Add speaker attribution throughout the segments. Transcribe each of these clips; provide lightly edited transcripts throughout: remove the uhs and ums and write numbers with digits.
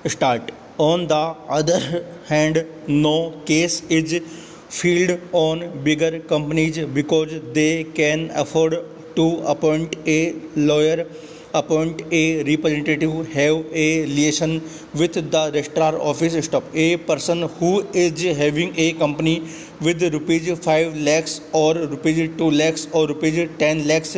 Speaker 1: start. On the other hand, no case is filed on bigger companies because they can afford to appoint a lawyer, appoint a representative, have a liaison with the registrar office staff. A person who is having a company with rupees 5 lakhs or rupees 2 lakhs or rupees 10 lakhs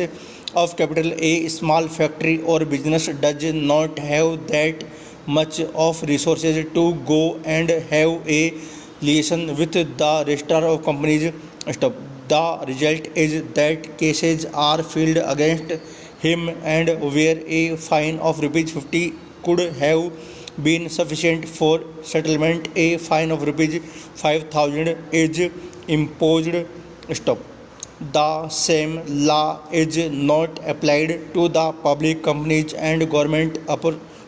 Speaker 1: of capital, a small factory or business does not have that much of resources to go and have a liaison with the registrar of companies stuff. The result is that cases are filed against him, and where a fine of rupees 50 could have been sufficient for settlement, a fine of rupees 5,000 is imposed. Stop. The same law is not applied to the public companies and government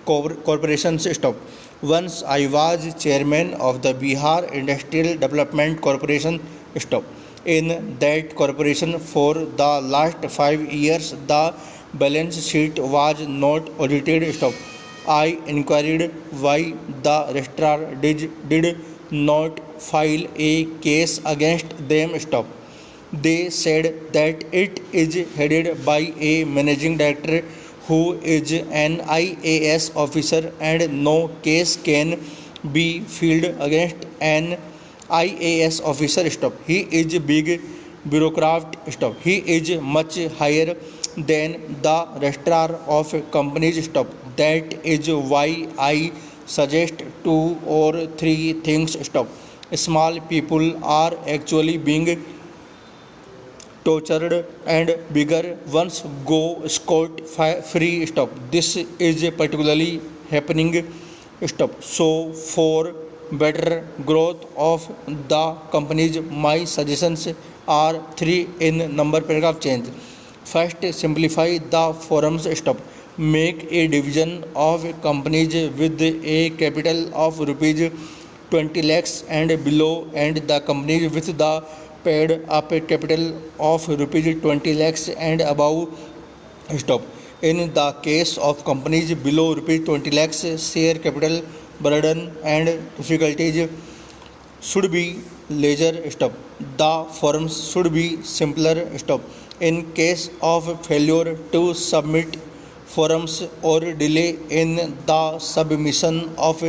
Speaker 1: corporations. Stop. Once I was chairman of the Bihar Industrial Development Corporation. Stop. In that corporation for the last 5 years, the balance sheet was not audited. Stop. I inquired why the registrar did not file a case against them. Stop. They said that it is headed by a managing director who is an IAS officer and no case can be filed against an IAS officer. Stop. He is a big bureaucrat. Stop. He is much higher than the registrar of companies. Stop. That is why I suggest 2 or 3 things. Stop. Small people are actually being tortured and bigger ones go scot free. Stop. This is particularly happening. Stop. So for better growth of the companies, my suggestions are 3 in number. Paragraph change. First, simplify the forms. Stop. Make a division of companies with a capital of rupees 20 lakhs and below, and the companies with the paid up capital of rupees 20 lakhs and above. Stop. In the case of companies below rupees 20 lakhs, share capital burden and difficulties should be larger. Stop. The forms should be simpler. Stop. In case of failure to submit forms or delay in the submission of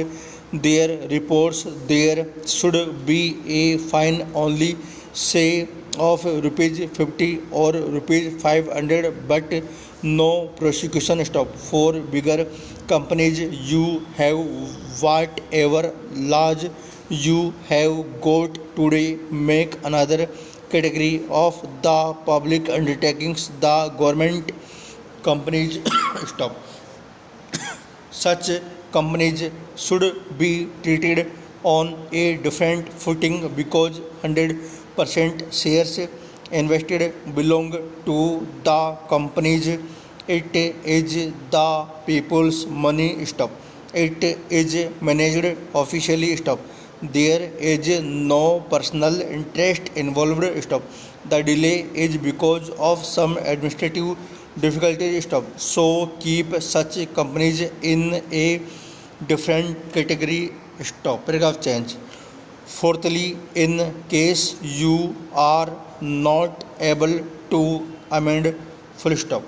Speaker 1: their reports, there should be a fine only, say of rupees 50 or rupees 500, but no prosecution. Stop. For bigger companies, you have whatever laws you have got today. Make another category of the public undertakings, the government companies. Stop. Such companies should be treated on a different footing because 100% shares invested belong to the companies. It is the people's money. Stop. It is managed officially. Stop. There is no personal interest involved. Stop. The delay is because of some administrative difficulties. Stop. So keep such companies in a different category. Stop. Paragraph change. Fourthly, in case you are not able to amend, full stop.